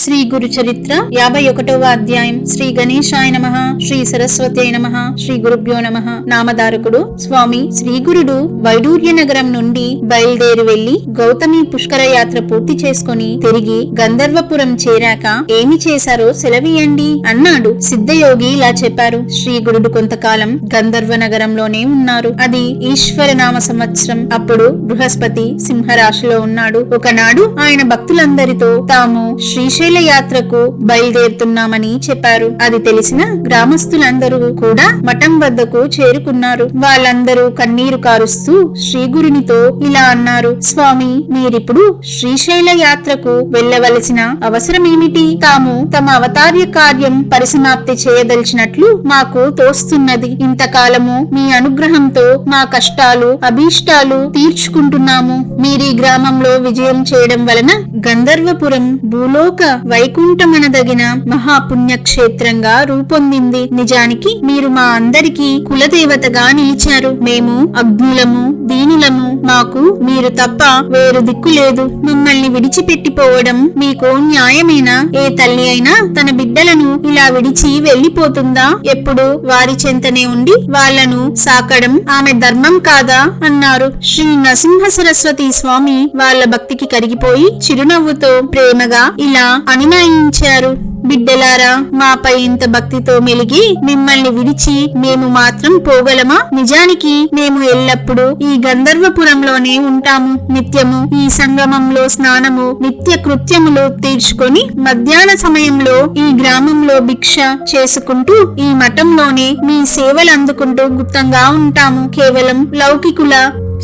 శ్రీ గురు చరిత్ర 51వ అధ్యాయం. శ్రీ గణేశాయ నమః, శ్రీ సరస్వతి నమః, శ్రీ గురుభ్యో నమః. నామధారకుడు స్వామి శ్రీ గురుడు వైడూర్య నగరం నుండి బయలుదేరి వెళ్లి గౌతమి పుష్కర యాత్ర పూర్తి చేసుకుని తిరిగి గంధర్వపురం చేరాక ఏమి చేశారో సెలవీయండి అన్నాడు. సిద్ధయోగి ఇలా చెప్పారు. శ్రీ గురుడు కొంతకాలం గంధర్వ నగరంలోనే ఉన్నారు. అది ఈశ్వర నామ సంవత్సరం. అప్పుడు బృహస్పతి సింహరాశిలో ఉన్నాడు. ఒకనాడు ఆయన భక్తులందరితో తాము శ్రీశైల యాత్రకు బయలుదేరుతున్నామని చెప్పారు. అది తెలిసిన గ్రామస్తులందరూ కూడా మఠం వద్దకు చేరుకున్నారు. వాళ్ళందరూ కన్నీరు కారుస్తూ శ్రీగురునితో ఇలా అన్నారు. స్వామి, మీరిప్పుడు శ్రీశైల యాత్రకు వెళ్లవలసిన అవసరమేమిటి? తాము తమ అవతార్య కార్యం పరిసమాప్తి చేయదలిచినట్లు మాకు తోస్తున్నది. ఇంతకాలము మీ అనుగ్రహంతో మా కష్టాలు అభీష్టాలు తీర్చుకుంటున్నాము. మీరీ గ్రామంలో విజయం చేయడం వలన గంధర్వపురం భూలోక వైకుంఠమనదగిన మహాపుణ్యక్షేత్రంగా రూపొందింది. నిజానికి మీరు మా అందరికీ కులదేవతగా నిలిచారు. మేము అగ్నులము, దీనులము. మాకు మీరు తప్ప వేరు దిక్కు లేదు. మమ్మల్ని విడిచిపెట్టిపోవడం మీకు న్యాయమేనా? ఏ తల్లి అయినా తన బిడ్డలను ఇలా విడిచి వెళ్లిపోతుందా? ఎప్పుడు వారి చెంతనే ఉండి వాళ్లను సాకడం ఆమె ధర్మం కాదా అన్నారు. శ్రీ నరసింహ సరస్వతి స్వామి వాళ్ల భక్తికి కరిగిపోయి చిరునవ్వుతో ప్రేమగా ఇలా అనునయించారు. బిడ్డలారా, మాపై ఇంత భక్తితో మెలిగి మిమ్మల్ని విడిచి మేము మాత్రం పోగలమా? నిజానికి మేము ఎల్లప్పుడూ ఈ గంధర్వపురంలోనే ఉంటాము. నిత్యము ఈ సంగమంలో స్నానము, నిత్య కృత్యములు తీర్చుకొని మధ్యాహ్న సమయంలో ఈ గ్రామంలో భిక్ష చేసుకుంటూ ఈ మఠంలోనే మీ సేవలు అందుకుంటూ గుప్తంగా ఉంటాము. కేవలం లౌకికుల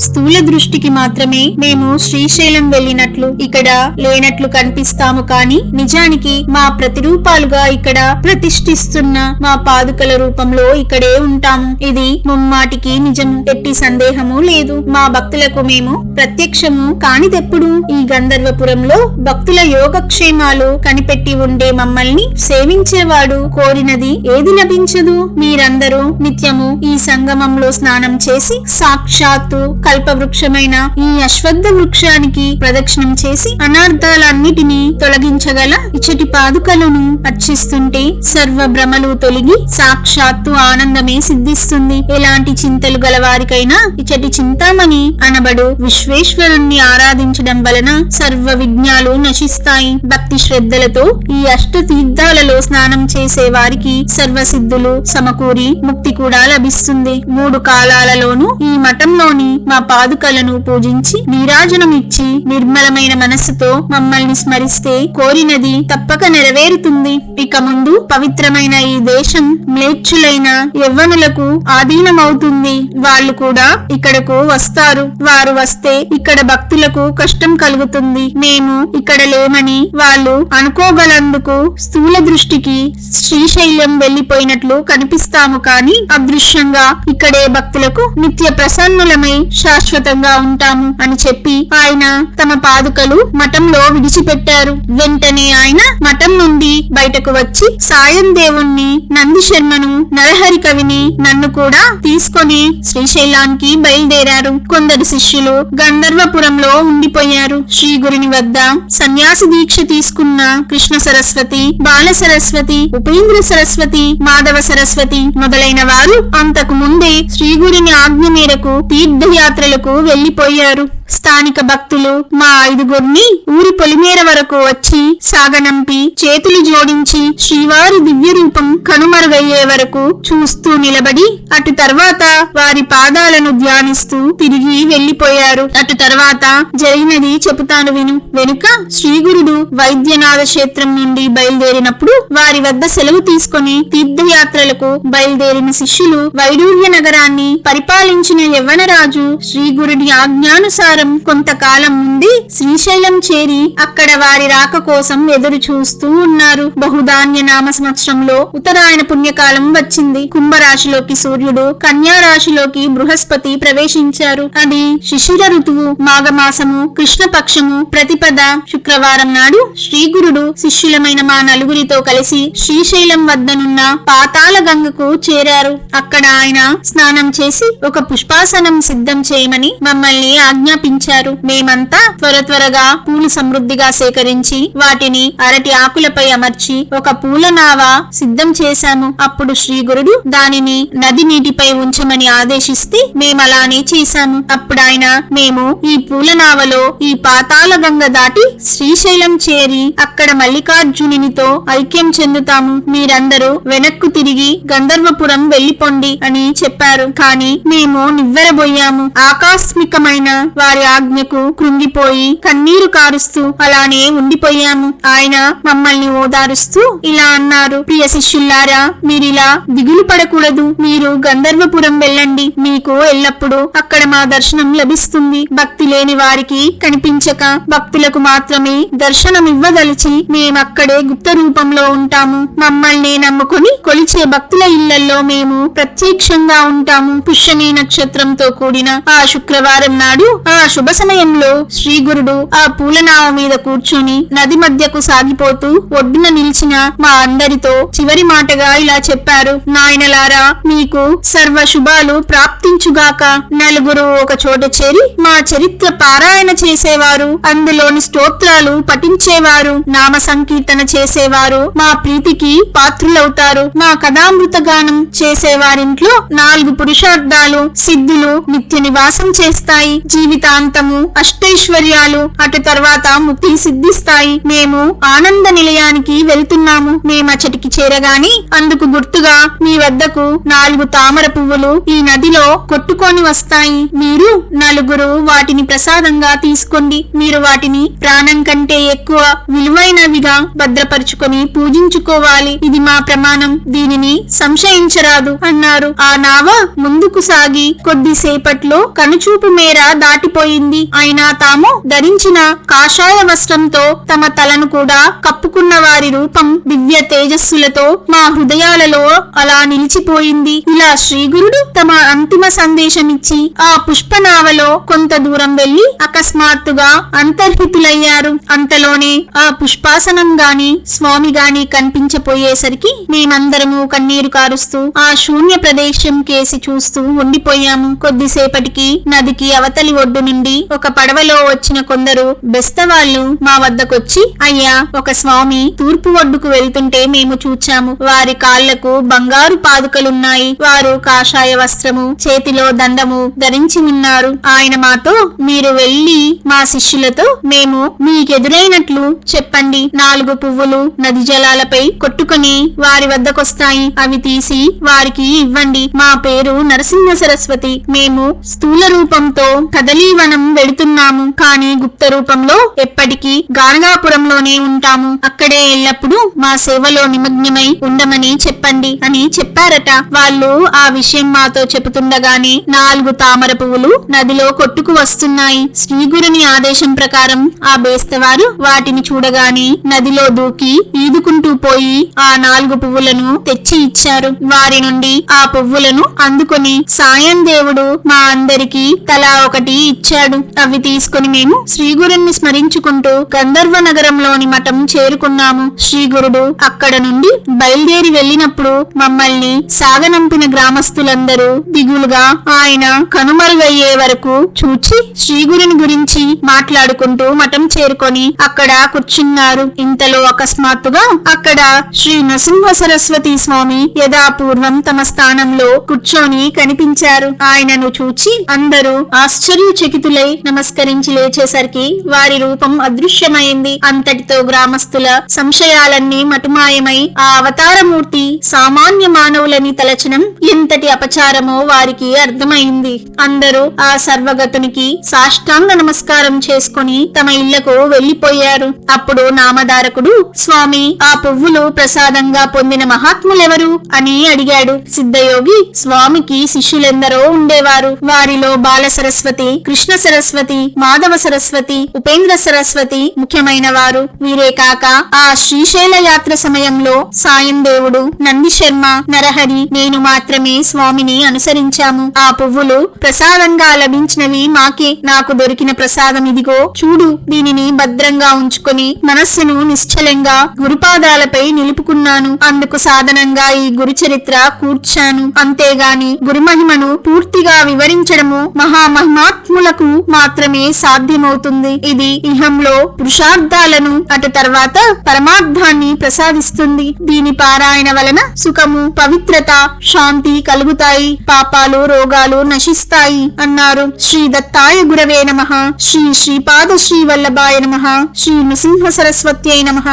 స్థూల దృష్టికి మాత్రమే మేము శ్రీశైలం వెళ్ళినట్లు ఇక్కడ లేనట్లు కనిపిస్తాము. కాని నిజానికి మా ప్రతిరూపాలుగా ఇక్కడ ప్రతిష్ఠిస్తున్న మా పాదుకల రూపంలో ఇక్కడే ఉంటాము. ఇది ముమ్మాటికి నిజము, ఎట్టి సందేహము లేదు. మా భక్తులకు మేము ప్రత్యక్షము కానిదెప్పుడు? ఈ గంధర్వపురంలో భక్తుల యోగక్షేమాలు కనిపెట్టి ఉండే మమ్మల్ని సేవించేవాడు కోరినది ఏది లభించదు. మీరందరూ నిత్యము ఈ సంగమంలో స్నానం చేసి సాక్షాత్తు కల్పవృక్షమైన ఈ అశ్వత్థ వృక్షానికి ప్రదక్షిణం చేసి అనార్థాలన్నిటినీ తొలగించగల ఇచ్చటి పాదుకలను అర్చిస్తుంటే సర్వ భ్రమలు తొలగి సాక్షాత్తు ఆనందమే సిద్ధిస్తుంది. ఎలాంటి చింతలు గలవారికైనా ఇచ్చటి చింతామణి అనబడు విశ్వేశ్వరుణ్ణి ఆరాధించడం వలన సర్వ విఘ్నాలు నశిస్తాయి. భక్తి శ్రద్ధలతో ఈ అష్ట తీర్థాలలో స్నానం చేసే వారికి సర్వసిద్ధులు సమకూరి ముక్తి కూడా లభిస్తుంది. 3 కాలాలలోనూ ఈ మఠంలోని మా పాదుకలను పూజించి నీరాజనమిచ్చి నిర్మలమైన మనస్సుతో మమ్మల్ని స్మరిస్తే కోరినది తప్పక నెరవేరుతుంది. ఇక ముందు పవిత్రమైన ఈ దేశం మ్లేచ్ఛులైన యవ్వనులకు ఆధీనమవుతుంది. వాళ్ళు కూడా ఇక్కడకు వస్తారు. వారు వస్తే ఇక్కడ భక్తులకు కష్టం కలుగుతుంది. మేము ఇక్కడ లేమని వాళ్ళు అనుకోగలందుకు స్థూల దృష్టికి శ్రీశైలం వెళ్లిపోయినట్లు కనిపిస్తాము. కాని అదృశ్యంగా ఇక్కడే భక్తులకు నిత్య ప్రసన్నులమై శాశ్వతంగా ఉంటాము అని చెప్పి ఆయన తమ పాదుకలు మఠంలో విడిచిపెట్టారు. వెంటనే ఆయన మఠం నుండి బయటకు వచ్చి సాయం దేవుణ్ణి, నంది శర్మను, నరహరి కవిని, నన్ను కూడా తీసుకొని శ్రీశైలానికి బయలుదేరారు. కొందరు శిష్యులు గంధర్వపురంలో ఉండిపోయారు. శ్రీ గురుని వద్ద సన్యాసి దీక్ష తీసుకున్న కృష్ణ సరస్వతి, బాల సరస్వతి, ఉపేంద్ర సరస్వతి, మాధవ సరస్వతి మొదలైన వారు అంతకు ముందే శ్రీ గురుని ఆజ్ఞ మేరకు తీర్థయాత్రలకు వెళ్లిపోయారు. స్థానిక భక్తులు మా 5గురిని ఊరి పొలిమేర వరకు వచ్చి సాగనంపి చేతులు జోడించి శ్రీవారి దివ్య రూపం కనుమరుగయ్యే వరకు చూస్తూ నిలబడి అటు తర్వాత వారి పాదాలను ధ్యానిస్తూ తిరిగి వెళ్లిపోయారు. అటు తర్వాత జరిగినది చెబుతాను విను. వెనుక శ్రీగురుడు వైద్యనాథ క్షేత్రం నుండి బయలుదేరినప్పుడు వారి వద్ద సెలవు తీసుకుని తీర్థయాత్రలకు బయలుదేరిన శిష్యులు వైడూర్య నగరాన్ని పరిపాలించిన యవ్వనరాజు శ్రీగురుడి ఆజ్ఞానుసారం కొంతకాలం ముందే శ్రీశైలం చేరి అక్కడ వారి రాక కోసం ఎదురు చూస్తూ ఉన్నారు. బహుధాన్య నామ సంవత్సరంలో ఉత్తరాయణ పుణ్యకాలం వచ్చింది. కుంభరాశిలోకి సూర్యుడు, కన్యా రాశిలోకి బృహస్పతి ప్రవేశించారు. అది శిశిర ఋతువు, మాఘమాసము, కృష్ణపక్షము, ప్రతిపద శుక్రవారం నాడు శ్రీగురుడు శిష్యులమైన మా 4గురితో కలిసి శ్రీశైలం వద్దనున్న పాతాళ గంగకు చేరారు. అక్కడ ఆయన స్నానం చేసి ఒక పుష్పాసనం సిద్ధం చేయమని మమ్మల్ని ఆజ్ఞాపించారు. కనిపించారు. మేమంతా త్వరగా పూలు సమృద్ధిగా సేకరించి వాటిని అరటి ఆకులపై అమర్చి ఒక పూల నావ సిద్ధం చేశాము. అప్పుడు శ్రీ గురుడు దానిని నది నీటిపై ఉంచమని ఆదేశిస్తే మేమలానే చేశాము. అప్పుడాయన, మేము ఈ పూల నావలో ఈ పాతాళ గంగ దాటి శ్రీశైలం చేరి అక్కడ మల్లికార్జునితో ఐక్యం చెందుతాము. మీరందరూ వెనక్కు తిరిగి గంధర్వపురం వెళ్లిపోండి అని చెప్పారు. కాని మేము నివ్వెరబోయాము. ఆకస్మికమైన వారి ఆజ్ఞకు కృంగిపోయి కన్నీరు కారుస్తూ అలానే ఉండిపోయాము. ఆయన మమ్మల్ని ఓదారుస్తూ ఇలా అన్నారు: ప్రియ శిష్యుల్లారా, మీరిలా దిగులు పడకూడదు. మీరు గంధర్వపురం వెళ్ళండి. మీకు ఎల్లప్పుడూ అక్కడ మా దర్శనం లభిస్తుంది. భక్తి లేని వారికి కనిపించక భక్తులకు మాత్రమే దర్శనమివ్వదలిచి మేమక్కడే గుప్త రూపంలో ఉంటాము. మమ్మల్ని నమ్ముకుని కొలిచే భక్తుల ఇళ్లలో మేము ప్రత్యక్షంగా ఉంటాము. పుష్యమి నక్షత్రంతో కూడిన ఆ శుక్రవారం నాడు ఆ శుభ సమయంలో శ్రీ గురుడు ఆ పూలనావ మీద కూర్చొని నది మధ్యకు సాగిపోతూ ఒడ్డున నిలిచిన మా అందరితో చివరి మాటగా ఇలా చెప్పారు: నాయనలారా, మీకు సర్వ శుభాలు ప్రాప్తించుగాక. నలుగురు ఒక చోట చేరి మా చరిత్ర పారాయణ చేసేవారు, అందులోని స్తోత్రాలు పఠించేవారు, నామ సంకీర్తన చేసేవారు మా ప్రీతికి పాత్రులవుతారు. మా కథామృత గానం చేసేవారింట్లో 4 పురుషార్థాలు సిద్ధులు నిత్య నివాసం చేస్తాయి. జీవితాంతము అష్టైశ్వర్యాలు, అటు తర్వాత ముక్తి సిద్ధిస్తాయి. మేము ఆనంద నిలయానికి వెళ్తున్నాము. మేమచ్చటికి చేరగాని అందుకు గుర్తుగా మీ వద్దకు 4 తామర పువ్వులు ఈ నదిలో కొట్టుకొని వస్తాయి. మీరు నలుగురు వాటిని ప్రసాదంగా తీసుకోండి. మీరు వాటిని ప్రాణం కంటే ఎక్కువ విలువైనవిగా భద్రపరుచుకొని పూజించుకోవాలి. ఇది మా ప్రమాణం. దీనిని సంశయించరాదు అన్నారు. ఆ నావ ముందుకు సాగి కొద్దిసేపట్లో కనుచూపు మేర దాటిపోయింది. అయినా తాము ధరించిన కాషాయ వస్త్రంతో తమ తలను కూడా కప్పుకున్న వారి రూపం దివ్య తేజస్సులతో మా హృదయాలలో అలా నిలిచిపోయింది. ఇలా శ్రీగురుడు తమ అంతిమ సందేశమిచ్చి ఆ పుష్పనావలో కొంత దూరం వెళ్లి అకస్మాత్తుగా అంతర్హితులయ్యారు. అంతలోనే ఆ పుష్పాసనం గాని స్వామి గాని కనిపించపోయేసరికి మేమందరము కన్నీరు కారుస్తూ ఆ శూన్య ప్రదేశం కేసి చూస్తూ ఉండిపోయాము. కొద్దిసేపటికి నదికి అవతలి ఒడ్డు నుండి ఒక పడవలో వచ్చిన కొందరు బెస్తవాళ్లు మా వద్దకొచ్చి, అయ్యా, ఒక స్వామి తూర్పు ఒడ్డుకు వెళ్తుంటే మేము చూచాము. వారి కాళ్లకు బంగారు పాదుకలున్నాయి. వారు కాషాయ వస్త్రము, చేతిలో దండము ధరించి ఉన్నారు. ఆయన మాతో, మీరు వెళ్లి మా శిష్యులతో మేము మీకెదురైనట్లు చెప్పండి. 4 పువ్వులు నది జలాలపై కొట్టుకుని వారి వద్దకొస్తాయి. అవి తీసి వారికి ఇవ్వండి. మా పేరు నరసింహ సరస్వతి. మేము స్థూల రూపంతో కదలీవనం వెళుతున్నాము. కానీ గుప్త రూపంలో ఎప్పటికీ గానగాపురంలోనే ఉంటాము. అక్కడే ఎల్లప్పుడూ మా సేవలో నిమగ్నమై ఉండమని చెప్పండి అని చెప్పారట. వాళ్ళు ఆ విషయం మాతో చెబుతుండగానే 4 తామర పువ్వులు నదిలో కొట్టుకు వస్తున్నాయి. శ్రీగురుని ఆదేశం ప్రకారం ఆ బేస్తవారు వాటిని చూడగానే నదిలో దూకి ఈదుకుంటూ పోయి ఆ 4 పువ్వులను తెచ్చి ఇచ్చారు. వారి నుండి ఆ పువ్వులను అందుకొని సాయం దేవుడు మా అందరికి తలా ఒకటి ఇచ్చాడు. అవి తీసుకుని మేము శ్రీగురుని స్మరించుకుంటూ గంధర్వ నగరంలోని మఠం చేరుకున్నాము. శ్రీగురుడు అక్కడ నుండి బయలుదేరి వెళ్ళినప్పుడు మమ్మల్ని సాగనంపిన గ్రామస్తులందరూ దిగులుగా ఆయన కనుమరుగయ్యే వరకు చూచి శ్రీగురుని గురించి మాట్లాడుకుంటూ మఠం చేరుకొని అక్కడ కూర్చున్నారు. ఇంతలో అకస్మాత్తుగా అక్కడ శ్రీ నరసింహ సరస్వతి స్వామి యథాపూర్వం తమ స్థానంలో కూర్చొని కనిపించారు. ఆయనను చూచి అందరూ ఆశ్చర్యచకితులై నమస్కరించి లేచేసరికి వారి రూపం అదృశ్యమైంది. అంతటితో గ్రామస్తుల సంశయాలన్నీ మటుమాయమై ఆ అవతారమూర్తి సామాన్య మానవులని తలచనం ఎంతటి అపచారమో వారికి అర్థమైంది. అందరూ ఆ సర్వగతునికి సాష్టాంగ నమస్కారం చేసుకుని తమ ఇళ్లకు వెళ్లిపోయారు. అప్పుడు నామధారకుడు, స్వామి, ఆ పువ్వులు ప్రసాదంగా పొందిన మహాత్ములెవరు అని అడిగాడు. సిద్ధయోగి, స్వామికి శిష్యులెందరో ఉండేవారు. వారిలో బాల సరస్వతి, కృష్ణ సరస్వతి, మాధవ సరస్వతి, ఉపేంద్ర సరస్వతి ముఖ్యమైన వారు. వీరే కాక ఆ శ్రీశైల యాత్ర సమయంలో సాయం దేవుడు, నంది శర్మ, నరహరి, నేను మాత్రమే స్వామిని అనుసరించాము. ఆ పువ్వులు ప్రసాదంగా లభించినవి మాకే. నాకు దొరికిన ప్రసాదం ఇదిగో చూడు. దీనిని భద్రంగా ఉంచుకొని మనస్సును నిశ్చలంగా గురుపాదాలపై నిలుపుకున్నాను. అందుకు సాధనంగా ఈ గురు చరిత్ర కూర్చాను. అంతేగాని గురుమహిమను పూర్తిగా వివరించడము మహామహిమాత్ముల ఆత్మకు మాత్రమే సాధ్యమవుతుంది. ఇది ఇహంలో పురుషార్థాలను, అటు తర్వాత పరమార్థాన్ని ప్రసాదిస్తుంది. దీని పారాయణ వలన సుఖము, పవిత్రత, శాంతి కలుగుతాయి. పాపాలు, రోగాలు నశిస్తాయి అన్నారు. శ్రీ దత్తాయ గురవే నమః. శ్రీ శ్రీపాద శ్రీ వల్లభాయ నమః. శ్రీ నృసింహ సరస్వత్యై నమః.